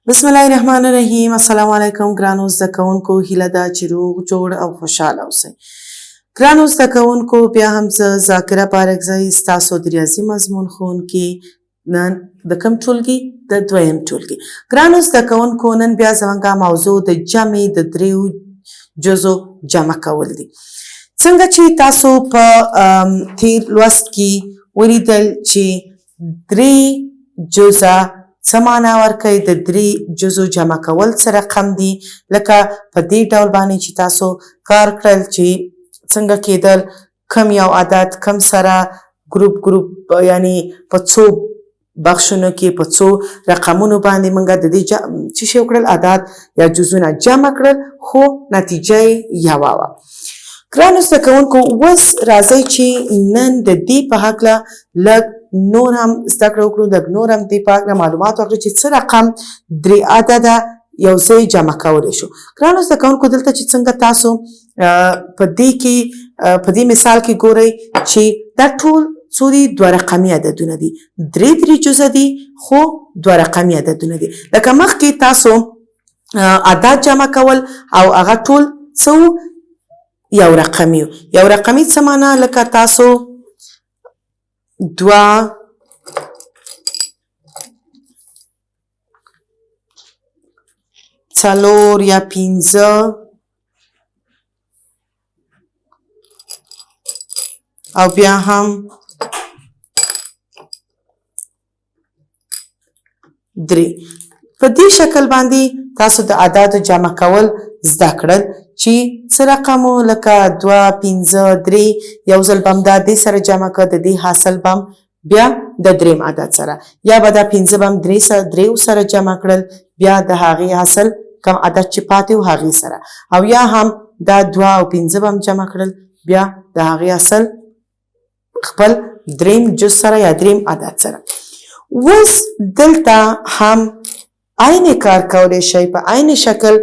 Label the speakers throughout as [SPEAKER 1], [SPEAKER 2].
[SPEAKER 1] بسم الله الرحمن الرحیم. السلام علیکم ګرانو زده کوونکو، هیله ده چې روغ جوړ او خوشحاله اوسئ. ګرانو زده کوونکو، بیا هم زه ذاکره بارکزی ستاسو د ریاضي مضمون ښوونکې نن د کوم ټولګي؟ د دویم ټولګي. ګرانو زده کوونکو، نن بیا زموږ موضوع د جمع د دریو جزو جمع کول دي. څنګه چې تاسو په تیر لوست کې ولیدل چې درې جزه څه معنا ورکوي؟ د درې جزو جمع کول څه رقم دي؟ لکه په دې ډول باندې چې تاسو کار کړل چې څنګه کېدل، کم یو عدد کم سره ګروپ یعنی په څو بخشونو کې په څو رقمونو باندې موږ د دې څه شی وکړل؟ عدد یا جزونه جمع کړل، خو نتیجه یې یوه وه. ګرانو زده کوونکو، اوس راځئ چې نن د دې په هکله لږ نور هم زده کړه وکړو، لږ نور هم دې په هکله معلومات واخلو چې څه رقم درې عدده یو ځای جمع کولی شو. ګرانو زده کوونکو، دلته چې څنګه تاسو په دې مثال کې ګورئ چې دا ټول څو دي؟ دوه رقمي عددونه دي. درې جزه دي خو دوه رقمي عددونه دي. لکه مخکې تاسو عدد جمع کول او هغه ټول څه یو رقمي. یو رقمي څه معنا؟ لکه تاسو دوه څلور یا پنځه او بیا هم درې. په دې شکل باندې تاسو د اعدادو جمع کول زده کړل چې څه رقم و، لکه دوه پنځه درې. یو ځل به هم دا دې سره جمع کړه، د دې حاصل به هم بیا د دریم عدد سره، یا به دا پنځه به هم درېو سره جمع کړل، بیا د هغې حاصل کم عدد چې پاتې و هغې سره، او یا هم دا دوه او پنځه به هم جمع کړل، بیا د هغې حاصل خپل دریم جز سره یا دریم عدد سره. اوس دلته هم عین کار کولی شئ، په عین شکل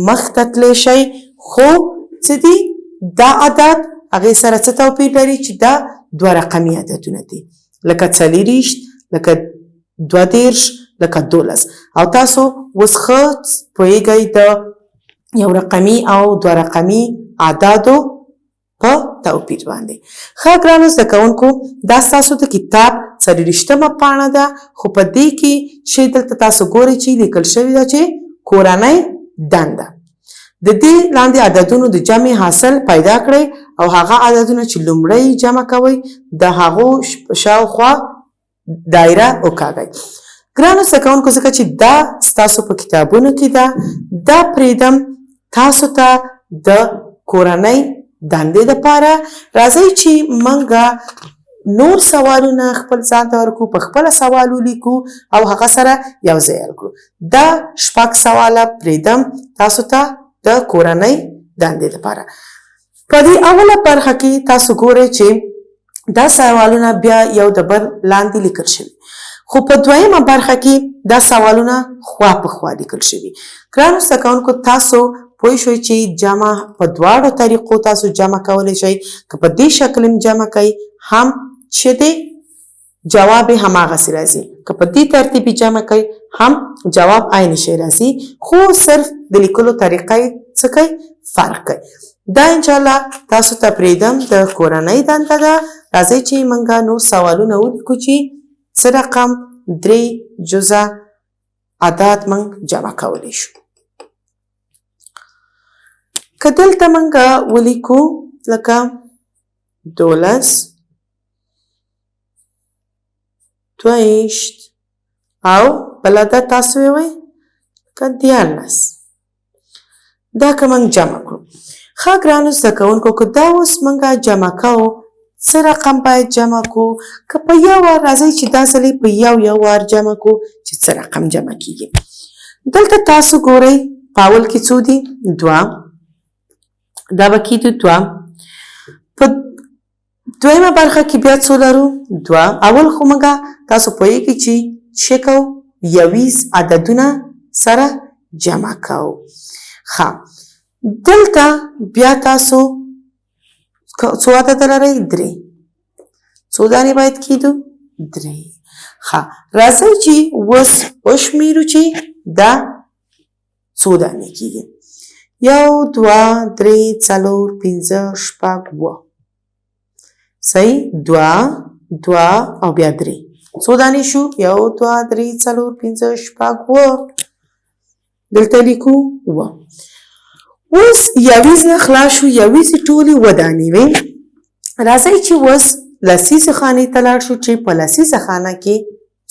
[SPEAKER 1] مخ ته تللی شئ، خو څه دي؟ دا عدد هغې سره څه توپیر لري چې دا دوه رقمي عددونه دي، لکه څلېرویشت، لکه دوه دېرش، لکه 12. او تاسو اوس ښه پوهېږئ د یو رقمي او دوه رقمي اعدادو په توپیر باندې. ښه ګرانو زده کوونکو، دا ستاسو د کتاب 40مه پاڼه ده، خو په دې کې چې دلته تاسو ګورئ چې لیکل شوي ده چې کورنۍ دنده. د دې لاندې عددونو د جمع حاصل پیدا کړئ او هغه عددونه چې لومړی جمع کوئ د هغو شاوخوا دایره وکاږئ. ګرانو زده کوونکو، ځکه چې دا ستاسو په کتابونو کې ده، دا پرېږدم تاسو ته د کورنۍ دندې دپاره. راځئ چې موږ نور سوالونه خپل ځان ته ورکړو، په خپله سوال ولیکو او هغه سره یو ځای حل کړو. دا 6 سواله پرېږدم تاسو ته د کورنۍ دندې دپاره. په دې اوله برخه کې تاسو ګورئ چې دا سوالونه بیا یو د بل لاندې لیکل شوي، خو په دویمه برخه کې دا سوالونه خوا په خوا لیکل شوي. ګرانو زده کوونکو، تاسو پوه شوئ چې جمع په دواړو طریقو تاسو جمع کولی شئ. که په دې شکل هم جمع کوئ هم چې دی جواب یې هماغسې راځي، که په دې ترتیب جمع کوئ هم جواب عین شی راځي، خو صرف د لیکلو طریقه یې څه کوي؟ فرق کوي. دا انشاءالله تاسو ته پرېږدم د کورنۍ دنده ده. راځئ چې موږ نور سوالونه ولیکو چې څه رقم درې جزه عدد موږ جمع کولی شو. که دلته موږ ولیکو لکه 12 22 او بل عدد تاسو یې وایئ که 14. دا که موږ جمع کړو. ښه ګرانو زده کوونکو، که دا اوس موږ جمع کوو، څه رقم باید جمع کړو؟ که په یو وار راځئ چې دا ځل یې په یو وار جمع کړو چې څه رقم جمع کېږي. دلته تاسو ګورئ په اول کې څو دي؟ 2. دا به کېږي 2. په دویمه برخه کې بیا څو لرو؟ 2. اول خو موږ تاسو پوهېږئ چې څه کوو؟ 21 عددونه سره جمع کوو. ښه، دلته بیا تاسو څو عدده لرئ؟ 3. څو دانې باید کېدو؟ 3. ښه، راځئ چې اوس وشمېرو چې دا څو دانې کیږي 1 2 3 4 5 6 7 صحیح 2 او بیا 3 څو دانې شو 1 2 3 4 5 6 دلته لیکو اوس یویز نه خلاص شو یویز ټولې ودانې وې راځئ چې اوس لسیزه خانې ته لاړ شو چې په لسیزه خانه کې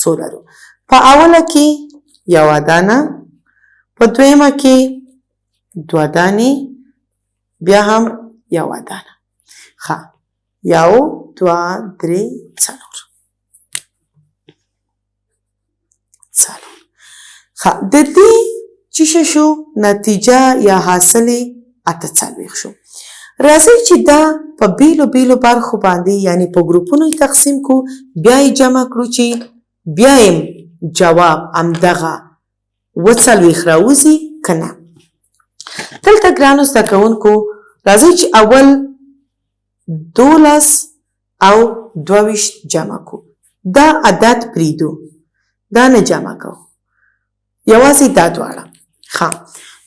[SPEAKER 1] څو لرو په اوله کې یوه دانه په دویمه کې 2 دانې بیا هم یوه دانه ښه 1 2 3 4 ښه د دې چې شو نتیجه یا حاصل 48 شو راځئ چې دا په بیلو بیلو برخو باندې یعنی په ګروپونو تقسیم کو بیا یې جمع کړو چې بیا یې جواب همدغه 40 راوځي که نه دلته ګرانو زده کوونکو راځئ چې اول 12 او 22 جمع کو دا عدد پریدو دا نه جمع کو یوازې دا دواړه ښه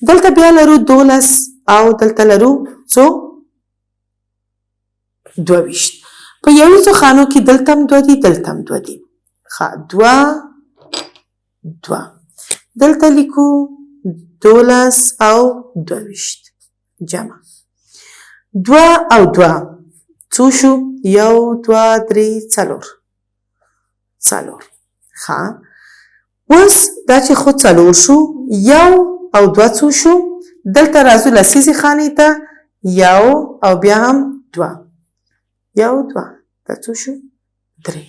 [SPEAKER 1] دلته بیا لرو 12 او دلته لرو څو 22 په یویزو خانو کې دلته هم 2 دي دلته هم 2 دي ښه 2 دلته لیکو 12 او 22 جمع 2 او 2 څو شو 1 2 3 4 ښه اوس دا چې خو 4 شو 1 او 2 څو شو دلته راځو لسیزې خانې ته 1 او بیا هم 2 1 2 دا څو شو 3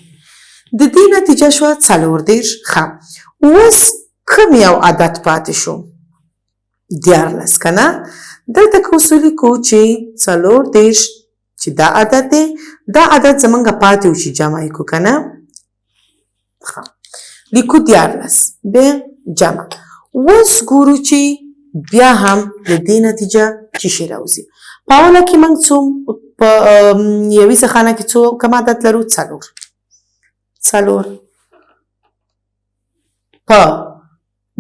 [SPEAKER 1] د دې نتیجه شوه 40 ښه اوس کوم یو عدد پاتې شو 14 که نه دلته که اصولي کو چې 40 چې دا عدد دی دا عدد زمونږ پاتې و چې جمع یې کو که نه ښه لیکو 14 بیا جمع اوس ګورو چې بیا هم د دې نتیجه چې شي راوځي په اوله کې موږ څو په یویزه خانه کې څو کوم عدد لرو 4 په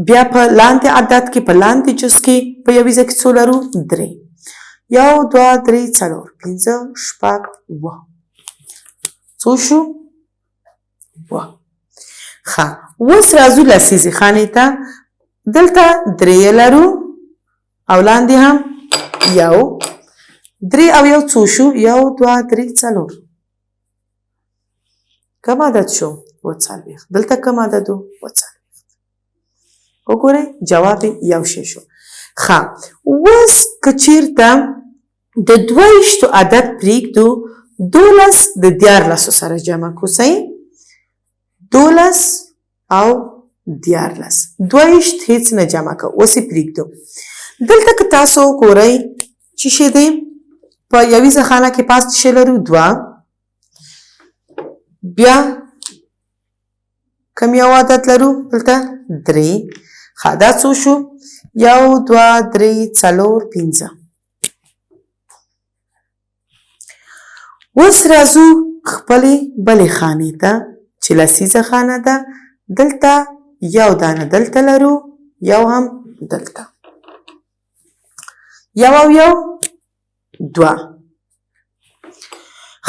[SPEAKER 1] بیا په لاندې عدد کې په لاندې جز کې په یویزه کې څو لرو 3 1 2 3 4 5 6 څو شو ښه اوس راځو لسیزې خانې ته دلته 3 لرو او لاندې هم 1 3 او 1 څو شو 1 2 3 4 کوم عدد شو 40 دلته کوم عدد و 40 وګورئ جواب یو شی شو ښه اوس که چیرته د 22 عدد پرېږدو 12 د 14 سره جمع کو صحیح 12 او 14 22 هیڅ نه جمع کو اوس یې پرېږدو دلته که تاسو ګورئ چې شی دی په یویزه خانه کې پاس شی لرو 2 بیا کوم یو عدد لرو دلته 3 ښه دا څو شو 1 2 3 4 5 اوس راځو خپلې بلې خانې ته چې لسیزه خانه ده دلته یو دانه دلته لرو یو هم دلته 1 او 1 2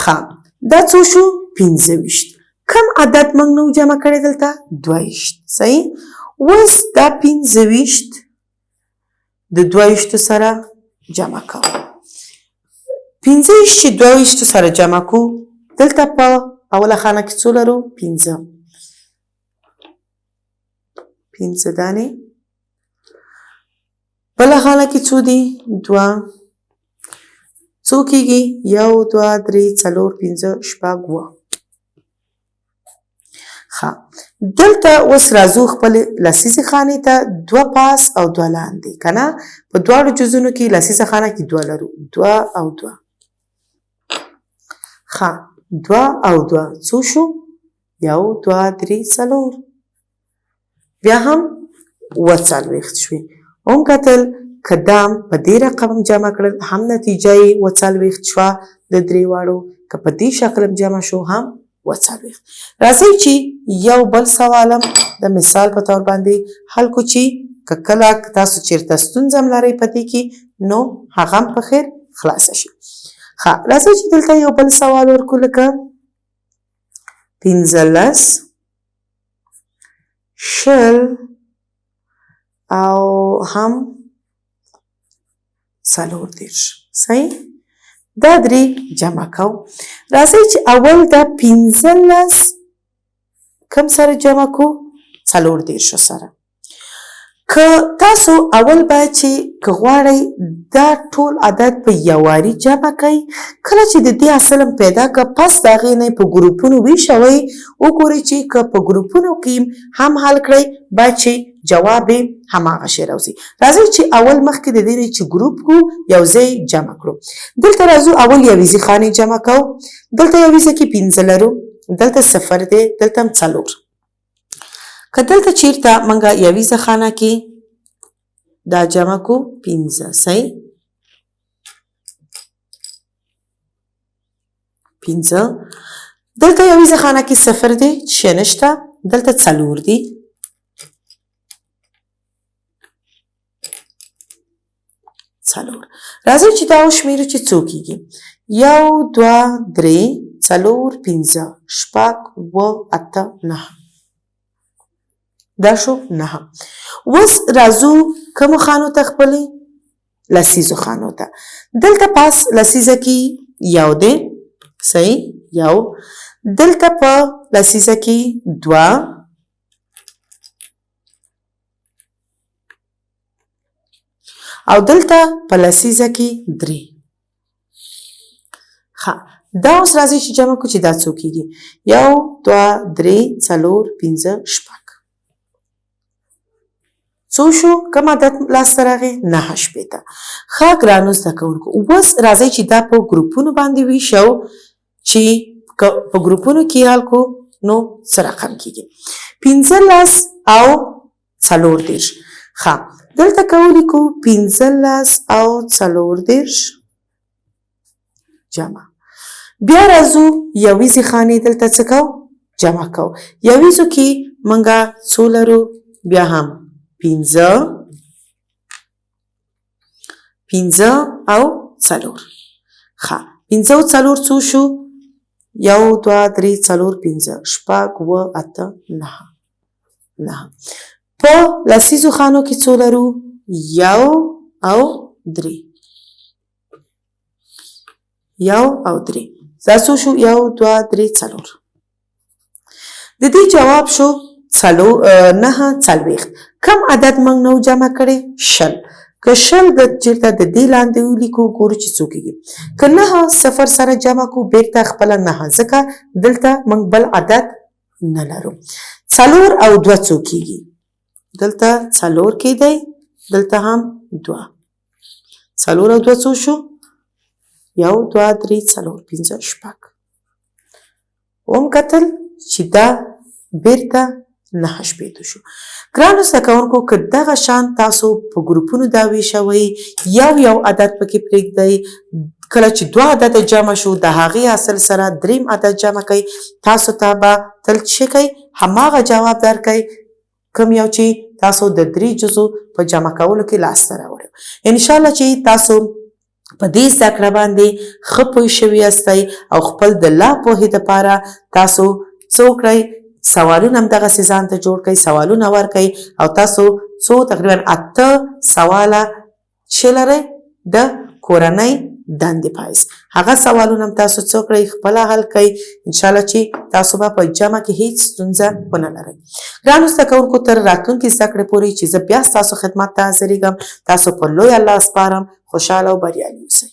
[SPEAKER 1] ښه دا څو شو 25 کوم عدد موږ نو جمع کړی دلته 22 صحیح اوس دا 25 د 22 سره جمع کوو 25 چې 22 سره جمع کو دلته په اوله خانه کې څو لرو 15 دانې بله خانه کې څو دي 2 څو کېږي 1 2 3 4 5 6 ښه دلته اوس راځو خپل لسیزې خانې ته 2 پاس او 2 لاندې که نه په دواړو جزونو کې لسیزه خانه کې 2 لرو 2 او 2 ښه 2 او 2 څو شو 1 2 3 4 بیا هم 40 شوې هم کتل که دا په دې رقم جمع کړل هم نتیجه یې 40 شوه د درې واړو که په دې شکل جمع شو هم 40. راځئ چې یو بل سوال هم د مثال په تور باندې حل کړو چې که کله تاسو چیرته ستونزه هم لرئ په دې کې نو هغه هم په خیر خلاصه شي. ښه راځئ چې دلته یو بل سوال ورکړو لکه 15 شل او هم 40. صحیح؟ دا درې جمع کوو. راځئ چې اول دا 15 کم سره جمع کو 40 سره. که تاسو اول باید چې که غواړئ دا ټول عدد په یو واري جمع کړئ کله چې د دې اصل پیدا که پس د هغې نه په ګروپونو ویشوئ وګورئ چې که په ګروپونو کې هم حل کړئ باید چې جواب یې هماغه شی راوځي. راځئ چې اول مخکې د دې نه چې ګروپ کړو یو ځای جمع کړو. دلته راځو اول یویزې خانې جمع کوو. دلته یویزه کې 15 لرو، دلته 0 دی، دلته هم 4. که دلته چیرته منګه یویزه خانه کې دا جمع کو 15. صحیح؟ 15 دلته یویزه خانه کې 0 دی، شی نشته، دلته 4 دی. 4 راځئ چې دا وشمیرو چې څو کېږي. 1 2 3 4 5 6 7 8 9 دا شو 9. اوس راځو کومو خانو ته خپلې لسیزو خانو ته. دلته پاس لسیزه کې 1 دی. صحیح؟ 1. دلته په لسیزه کې 2 او دلته په لسیزه کې 3. ښه دا اوس راځي چې جمع کړو چې دا څو کېږي. 1 2 3 4 5 6. څو شو؟ کوم عدد لاسته راغی؟ 9 شپېته. ښه ګرانو زده کوونکو اوس راځئ چې دا په ګروپونو باندې ویشو چې په ګروپونو کې حل کړو نو څه رقم کېږي؟ 15 او 40. ښه دلته که ولیکو 15 او 40 جمع. بیا راځو یویزې خانې دلته څه کوو؟ جمع کوو. یویزو کې منګه څو لرو؟ بیا هم 15 او 4. ښه 15 او 4 څو شو؟ 1 2 3 4 5 6 7 8 9. په لسیزو خانو کې څو لرو؟ 1 او 3. 1 او 3 دا څو شو؟ 1 2 3 4. د دې جواب شو 9 40. کم عدد موږ نو جمع کړی؟ 0. که 0 د چیرته د دې لاندې ولیکو ګورو چې څو کېږي. که 9 0 سره جمع کو بیرته خپله 9 ځکه دلته موږ بل عدد نه لرو. 4 او 2 څو کېږي؟ دلته 4 کېدی، دلته هم 2. 4 او 2 څو شو؟ 1 2 3 4 5 6. اوم کتل چې دا بیرته 9 شپېته شو. ګرانو زده کوونکو که دغه شان تاسو په ګروپونو دا ویشوئ یو عدد پکې پرېږدئ کله چې 2 عدد جمع شو د هغې اصل سره 3 عدد جمع کوئ تاسو ته به تل څه کوئ؟ هماغه جواب درکوئ کوم یو چې تاسو د 3 جزو په جمع کولو کې لاسته راوړئ. انشاءالله چې تاسو په دې زده کړه باندې ښه پوه شوي یاستئ او خپل د لا پوهې دپاره تاسو څه وکړئ؟ سوالونه هم دغسې ځان ته جوړ کړئ، سوالونه ورکئ او تاسو څو تقریبا 8 سواله چې لرئ د کورنۍ دندې پایس هغه سوالونه هم تاسو څه کړئ؟ خپله حل کړئ. انشاءالله چې تاسو به په جمع کې هیڅ ستونزه ونه لرئ. ګرانو زده کوونکو تر راتلونکي زده کړې پورې چې زه بیا ستاسو خدمت ته حاضرېږم تاسو په لوی الله سپارم. خوشحاله او بریالي اوسئ.